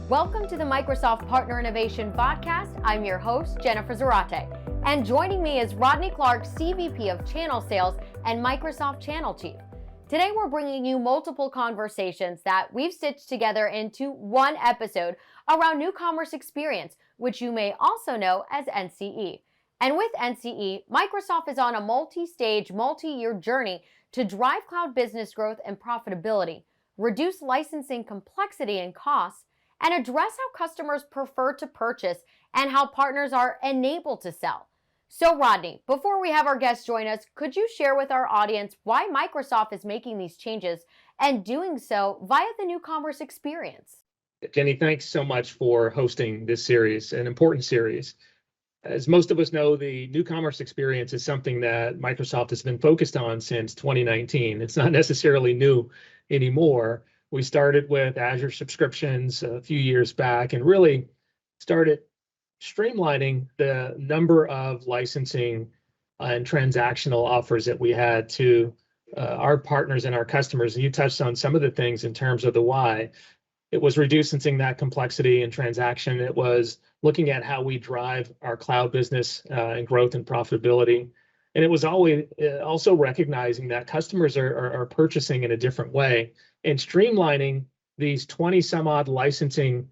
Welcome to the Microsoft Partner Innovation Vodcast. I'm your host, Jennifer Zarate. And joining me is Rodney Clark, CVP of Channel Sales and Microsoft Channel Chief. Today, we're bringing you multiple conversations that we've stitched together into one episode around new commerce experience, which you may also know as NCE. And with NCE, Microsoft is on a multi-stage, multi-year journey to drive cloud business growth and profitability, reduce licensing complexity and costs, and address how customers prefer to purchase and how partners are enabled to sell. So Rodney, before we have our guests join us, could you share with our audience why Microsoft is making these changes and doing so via the new commerce experience? Jenny, thanks so much for hosting this series, an important series. As most of us know, the new commerce experience is something that Microsoft has been focused on since 2019. It's not necessarily new anymore. We started with Azure subscriptions a few years back and really started streamlining the number of licensing and transactional offers that we had to our partners and our customers. And you touched on some of the things in terms of the why. It was reducing that complexity and transaction. It was looking at how we drive our cloud business and growth and profitability. And it was always also recognizing that customers are purchasing in a different way, and streamlining these 20 some odd licensing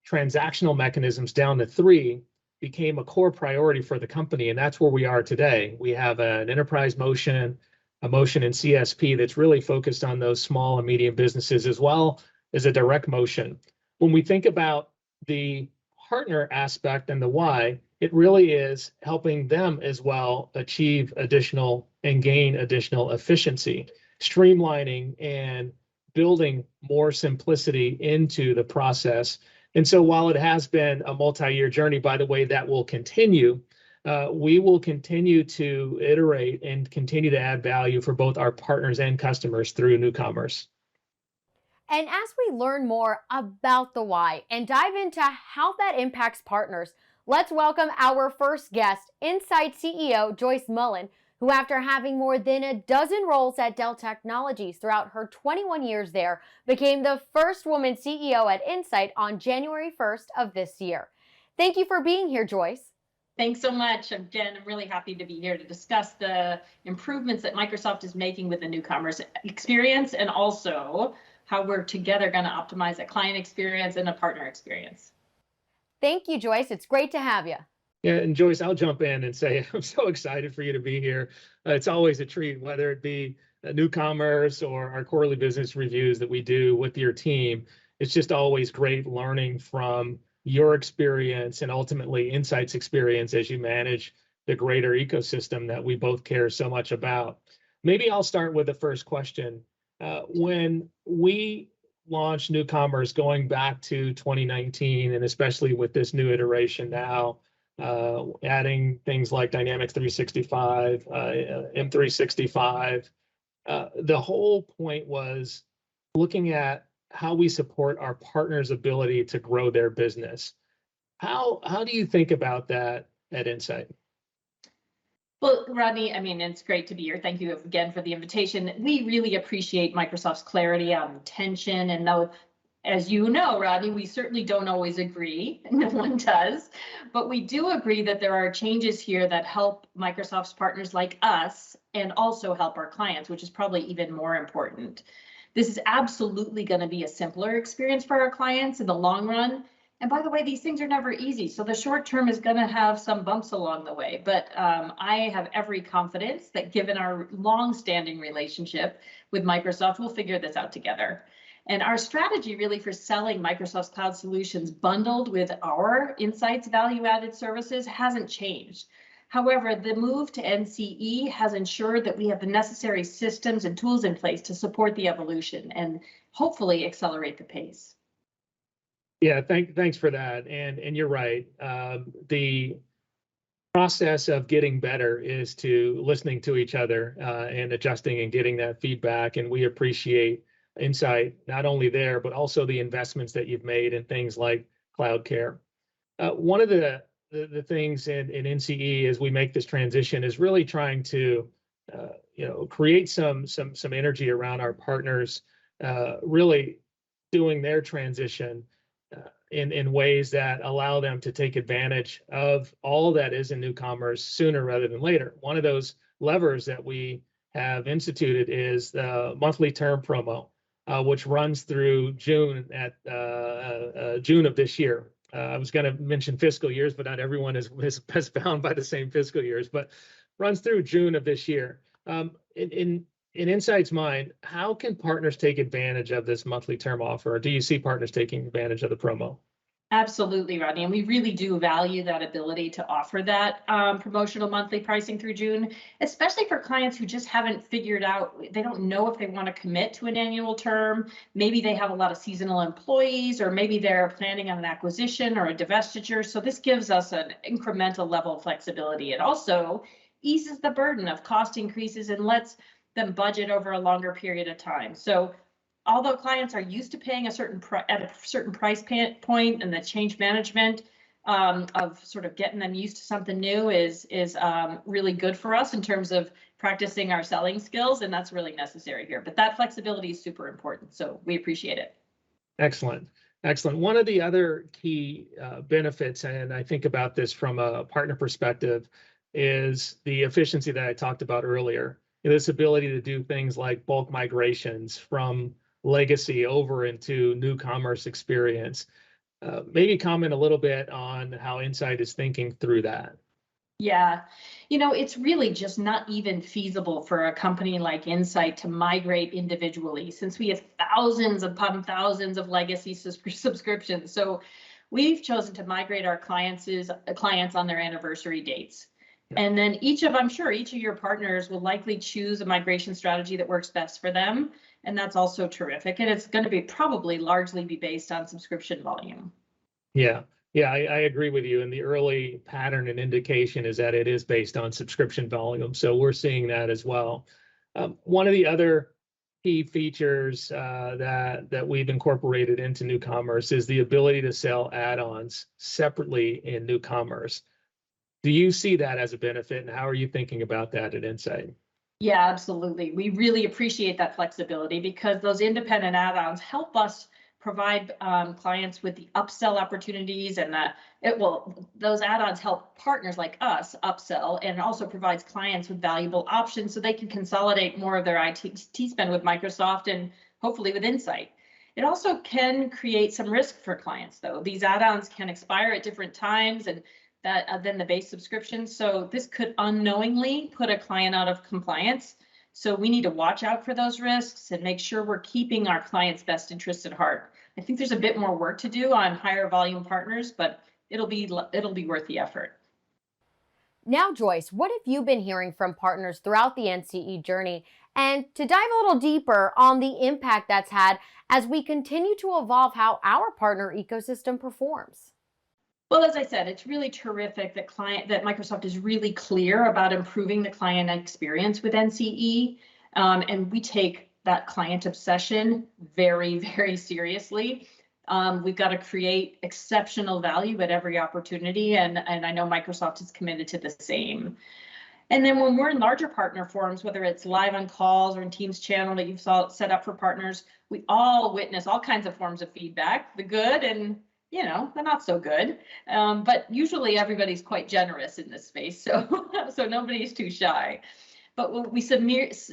transactional mechanisms down to 3 became a core priority for the company. And that's where we are today. We have an enterprise motion, a motion in CSP that's really focused on those small and medium businesses, as well as a direct motion. When we think about the partner aspect and the why, it really is helping them as well achieve additional and gain additional efficiency, streamlining and building more simplicity into the process. And so while it has been a multi-year journey, by the way, that will continue, we will continue to iterate and continue to add value for both our partners and customers through new commerce. And as we learn more about the why and dive into how that impacts partners, let's welcome our first guest, Insight CEO Joyce Mullen, who after having more than a dozen roles at Dell Technologies throughout her 21 years there, became the first woman CEO at Insight on January 1st of this year. Thank you for being here, Joyce. Thanks so much, Jen. I'm really happy to be here to discuss the improvements that Microsoft is making with the new commerce experience, and also how we're together going to optimize a client experience and a partner experience. Thank you, Joyce. It's great to have you. Yeah, and Joyce, I'll jump in and say I'm so excited for you to be here. It's always a treat, whether it be new commerce or our quarterly business reviews that we do with your team. It's just always great learning from your experience and ultimately Insight's experience as you manage the greater ecosystem that we both care so much about. Maybe I'll start with the first question. When we launched new commerce going back to 2019, and especially with this new iteration now, adding things like Dynamics 365, M365, the whole point was looking at how we support our partners' ability to grow their business. How do you think about that at Insight? Well, Rodney, I mean, it's great to be here. Thank you again for the invitation. We really appreciate Microsoft's clarity on intention. And though, as you know, Rodney, we certainly don't always agree. No one does. But we do agree that there are changes here that help Microsoft's partners like us and also help our clients, which is probably even more important. This is absolutely going to be a simpler experience for our clients in the long run. And by the way, these things are never easy. So the short term is going to have some bumps along the way. But I have every confidence that given our long-standing relationship with Microsoft, we'll figure this out together. And our strategy really for selling Microsoft's cloud solutions bundled with our Insight's value-added services hasn't changed. However, the move to NCE has ensured that we have the necessary systems and tools in place to support the evolution and hopefully accelerate the pace. Yeah, thanks for that. And you're right. The process of getting better is to listening to each other and adjusting and getting that feedback. And we appreciate Insight, not only there, but also the investments that you've made in things like cloud care. One of the things in NCE as we make this transition is really trying to create some energy around our partners really doing their transition in ways that allow them to take advantage of all that is in new commerce sooner rather than later. One of those levers that we have instituted is the monthly term promo, which runs through June June of this year. I was going to mention fiscal years, but not everyone is bound by the same fiscal years, but runs through June of this year. In Insight's mind, how can partners take advantage of this monthly term offer? Or do you see partners taking advantage of the promo? Absolutely, Rodney. And we really do value that ability to offer that promotional monthly pricing through June, especially for clients who just haven't figured out, they don't know if they want to commit to an annual term. Maybe they have a lot of seasonal employees, or maybe they're planning on an acquisition or a divestiture. So this gives us an incremental level of flexibility. It also eases the burden of cost increases and lets them budget over a longer period of time. So although clients are used to paying at a certain price point, and the change management of sort of getting them used to something new is really good for us in terms of practicing our selling skills, and that's really necessary here. But that flexibility is super important, so we appreciate it. Excellent. Excellent. One of the other key benefits, and I think about this from a partner perspective, is the efficiency that I talked about earlier. This ability to do things like bulk migrations from legacy over into new commerce experience. Maybe comment a little bit on how Insight is thinking through that. Yeah, it's really just not even feasible for a company like Insight to migrate individually, since we have thousands upon thousands of legacy subscriptions. So we've chosen to migrate our clients on their anniversary dates. And then I'm sure each of your partners will likely choose a migration strategy that works best for them. And that's also terrific. And it's going to probably largely be based on subscription volume. Yeah, I agree with you. And the early pattern and indication is that it is based on subscription volume. So we're seeing that as well. One of the other key features that we've incorporated into new commerce is the ability to sell add-ons separately in new commerce. Do you see that as a benefit, and how are you thinking about that at Insight? Yeah, absolutely. We really appreciate that flexibility, because those independent add-ons help us provide clients with the upsell opportunities, and those add-ons help partners like us upsell, and also provides clients with valuable options so they can consolidate more of their IT spend with Microsoft and hopefully with Insight. It also can create some risk for clients, though. These add-ons can expire at different times and than the base subscription. So this could unknowingly put a client out of compliance. So we need to watch out for those risks and make sure we're keeping our clients' best interests at heart. I think there's a bit more work to do on higher volume partners, but it'll be worth the effort. Now, Joyce, what have you been hearing from partners throughout the NCE journey? And to dive a little deeper on the impact that's had as we continue to evolve how our partner ecosystem performs. Well, as I said, it's really terrific that Microsoft is really clear about improving the client experience with NCE, and we take that client obsession very, very seriously. We've got to create exceptional value at every opportunity, and I know Microsoft is committed to the same. And then when we're in larger partner forums, whether it's live on calls or in Teams channel that you've set up for partners, we all witness all kinds of forms of feedback, the good and they're not so good, but usually everybody's quite generous in this space, so nobody's too shy. But what we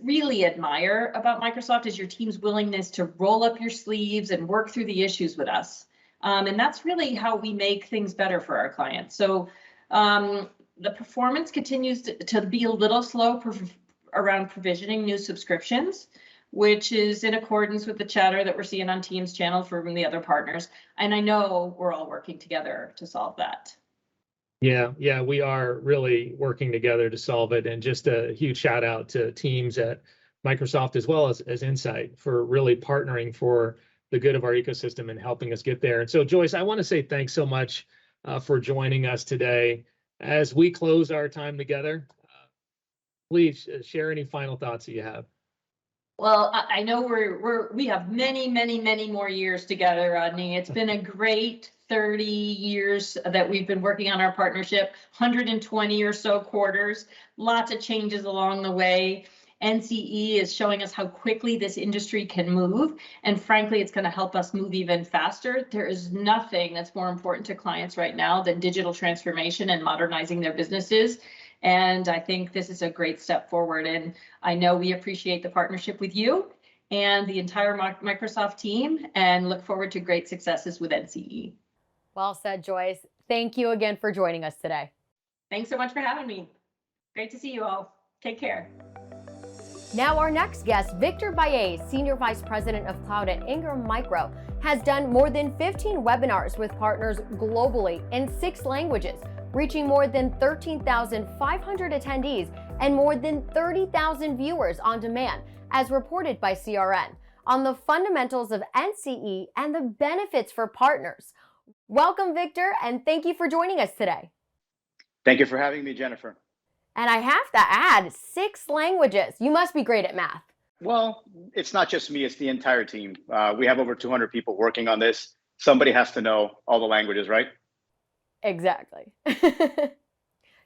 really admire about Microsoft is your team's willingness to roll up your sleeves and work through the issues with us, and that's really how we make things better for our clients. So the performance continues to be a little slow around provisioning new subscriptions, which is in accordance with the chatter that we're seeing on Teams channel from the other partners. And I know we're all working together to solve that. Yeah, we are really working together to solve it. And just a huge shout out to teams at Microsoft as well as Insight for really partnering for the good of our ecosystem and helping us get there. And so, Joyce, I want to say thanks so much for joining us today. As we close our time together, please share any final thoughts that you have. Well, I know we have many, many, many more years together, Rodney. It's been a great 30 years that we've been working on our partnership, 120 or so quarters, lots of changes along the way. NCE is showing us how quickly this industry can move. And frankly, it's going to help us move even faster. There is nothing that's more important to clients right now than digital transformation and modernizing their businesses. And I think this is a great step forward. And I know we appreciate the partnership with you and the entire Microsoft team and look forward to great successes with NCE. Well said, Joyce. Thank you again for joining us today. Thanks so much for having me. Great to see you all. Take care. Now our next guest, Victor Baez, Senior Vice President of Cloud at Ingram Micro, has done more than 15 webinars with partners globally in 6 languages, reaching more than 13,500 attendees and more than 30,000 viewers on demand, as reported by CRN, on the fundamentals of NCE and the benefits for partners. Welcome, Victor, and thank you for joining us today. Thank you for having me, Jennifer. And I have to add, 6 languages. You must be great at math. Well, it's not just me, it's the entire team. We have over 200 people working on this. Somebody has to know all the languages, right? Exactly.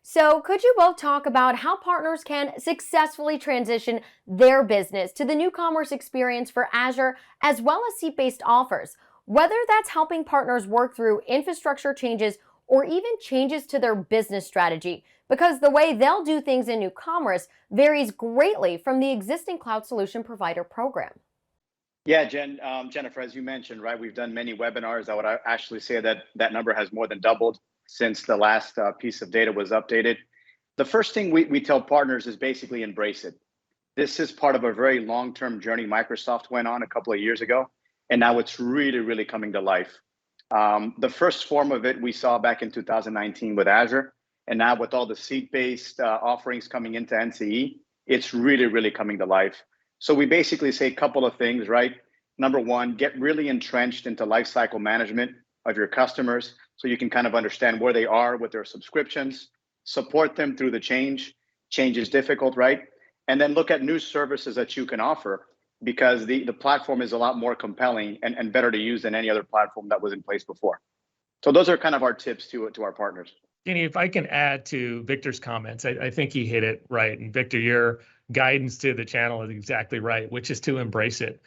So could you both talk about how partners can successfully transition their business to the new commerce experience for Azure, as well as seat-based offers, whether that's helping partners work through infrastructure changes or even changes to their business strategy, because the way they'll do things in new commerce varies greatly from the existing cloud solution provider program. Yeah, Jennifer, as you mentioned, right, we've done many webinars. I would actually say that that number has more than doubled since the last piece of data was updated. The first thing we tell partners is basically embrace it. This is part of a very long-term journey Microsoft went on a couple of years ago, and now it's really, really coming to life. The first form of it we saw back in 2019 with Azure, and now with all the seat-based offerings coming into NCE, it's really, really coming to life. So we basically say a couple of things, right? Number one, get really entrenched into lifecycle management of your customers so you can kind of understand where they are with their subscriptions, support them through the change. Change is difficult, right? And then look at new services that you can offer, because the platform is a lot more compelling and better to use than any other platform that was in place before. So those are kind of our tips to our partners. Jenny, if I can add to Victor's comments, I think he hit it right. And Victor, your guidance to the channel is exactly right, which is to embrace it.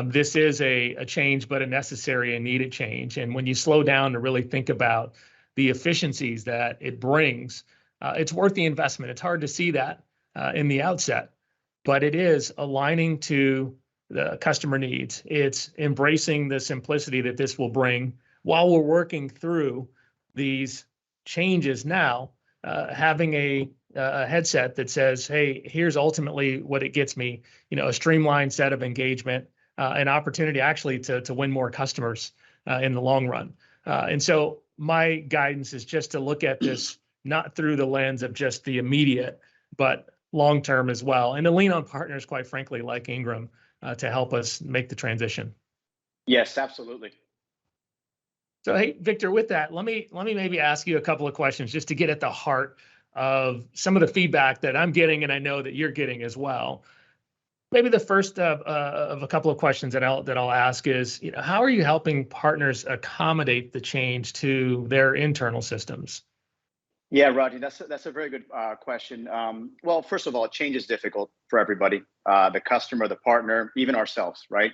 This is a change, but a necessary and needed change. And when you slow down to really think about the efficiencies that it brings, it's worth the investment. It's hard to see that in the outset, but it is aligning to the customer needs. It's embracing the simplicity that this will bring while we're working through these changes now, having a headset that says, hey, here's ultimately what it gets me, a streamlined set of engagement, an opportunity actually to win more customers in the long run. And so my guidance is just to look at this not through the lens of just the immediate, but long-term as well, and to lean on partners, quite frankly, like Ingram, to help us make the transition. Yes, absolutely. So, hey, Victor, with that, let me maybe ask you a couple of questions just to get at the heart of some of the feedback that I'm getting, and I know that you're getting as well. Maybe the first of a couple of questions that I'll ask is, how are you helping partners accommodate the change to their internal systems? Yeah, Rodney, that's a very good question. Well, first of all, change is difficult for everybody, the customer, the partner, even ourselves, right?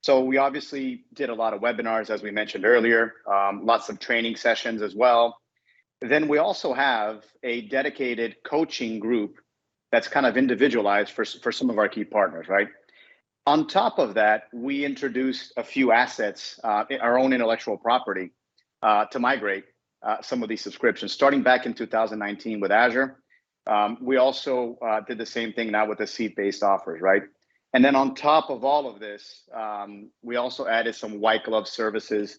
So we obviously did a lot of webinars, as we mentioned earlier, lots of training sessions as well. Then we also have a dedicated coaching group that's kind of individualized for some of our key partners, right? On top of that, we introduced a few assets, our own intellectual property, to migrate some of these subscriptions, starting back in 2019 with Azure. We also did the same thing now with the seat-based offers, right? And then on top of all of this, we also added some white glove services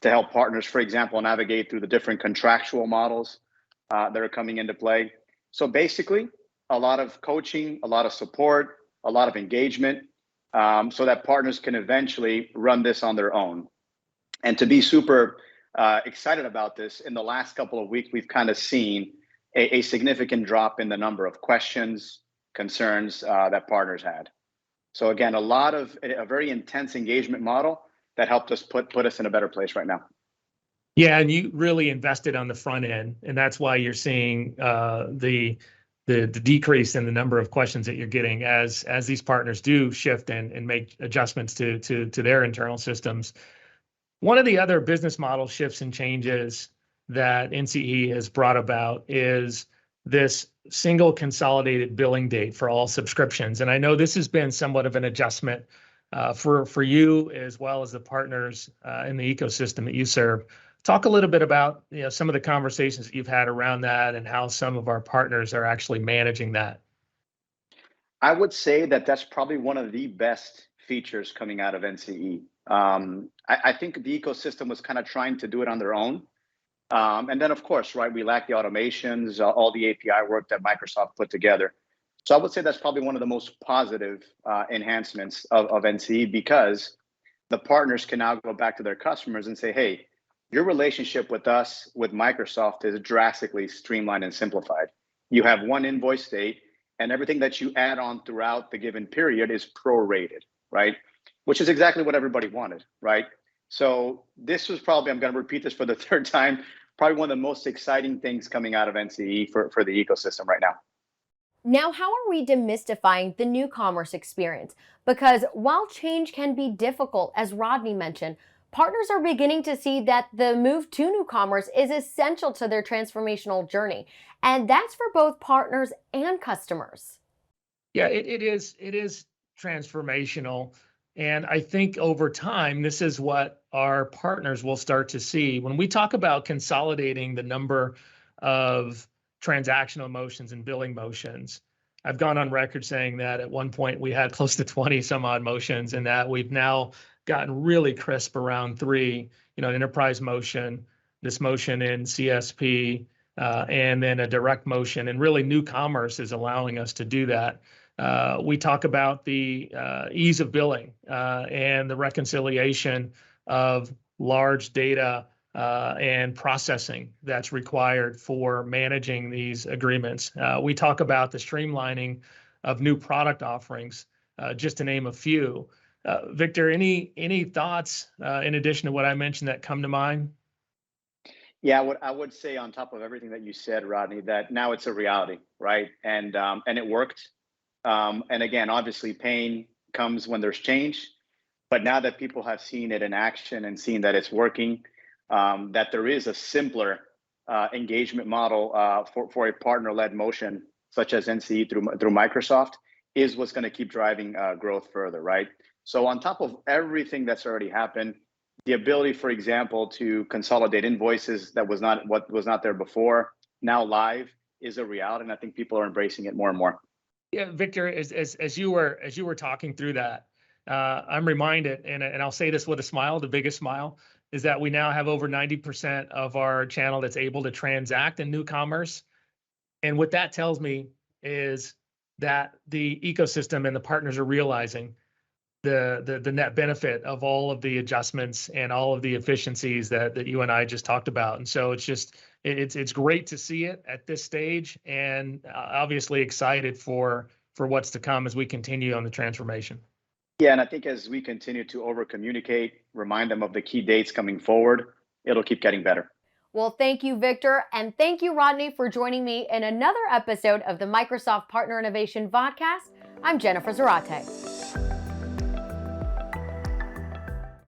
to help partners, for example, navigate through the different contractual models that are coming into play. So basically, a lot of coaching, a lot of support, a lot of engagement, so that partners can eventually run this on their own. And to be super excited about this, in the last couple of weeks, we've kind of seen a significant drop in the number of questions, concerns that partners had. So again, a very intense engagement model that helped us put us in a better place right now. Yeah, and you really invested on the front end, and that's why you're seeing the the decrease in the number of questions that you're getting as these partners do shift and make adjustments to their internal systems. One of the other business model shifts and changes that NCE has brought about is this single consolidated billing date for all subscriptions. And I know this has been somewhat of an adjustment for you as well as the partners in the ecosystem that you serve. Talk a little bit about some of the conversations that you've had around that and how some of our partners are actually managing that. I would say that that's probably one of the best features coming out of NCE. I think the ecosystem was kind of trying to do it on their own. And then, of course, right, we lack the automations, all the API work that Microsoft put together. So I would say that's probably one of the most positive enhancements of NCE, because the partners can now go back to their customers and say, hey, your relationship with us, with Microsoft, is drastically streamlined and simplified. You have one invoice date, and everything that you add on throughout the given period is prorated, right? Which is exactly what everybody wanted, right? So this was probably, I'm going to repeat this for the third time, probably one of the most exciting things coming out of NCE for the ecosystem right now. Now, how are we demystifying the new commerce experience? Because while change can be difficult, as Rodney mentioned, partners are beginning to see that the move to new commerce is essential to their transformational journey. And that's for both partners and customers. Yeah, it is transformational. And I think over time, this is what our partners will start to see. When we talk about consolidating the number of transactional motions and billing motions, I've gone on record saying that at one point we had close to 20 some odd motions, and that we've now gotten really crisp around 3, enterprise motion, this motion in CSP, and then a direct motion. And really new commerce is allowing us to do that. We talk about the ease of billing and the reconciliation of large data and processing that's required for managing these agreements. We talk about the streamlining of new product offerings, just to name a few. Victor, any thoughts in addition to what I mentioned that come to mind? Yeah, I would say, on top of everything that you said, Rodney, that now it's a reality, right? And it worked. And again, obviously, pain comes when there's change. But now that people have seen it in action and seen that it's working, that there is a simpler engagement model for a partner-led motion, such as NCE through Microsoft, is what's going to keep driving growth further, right? So on top of everything that's already happened, the ability, for example, to consolidate invoices that was not there before, now live, is a reality, and I think people are embracing it more and more. Yeah, Victor, as you were talking through that, I'm reminded, and I'll say this with a smile, the biggest smile, is that we now have over 90% of our channel that's able to transact in new commerce. And what that tells me is that the ecosystem and the partners are realizing the net benefit of all of the adjustments and all of the efficiencies that you and I just talked about. And so it's great to see it at this stage, and obviously excited for what's to come as we continue on the transformation. Yeah, and I think as we continue to over-communicate, remind them of the key dates coming forward, it'll keep getting better. Well, thank you, Victor, and thank you, Rodney, for joining me in another episode of the Microsoft Partner Innovation Vodcast. I'm Jennifer Zarate.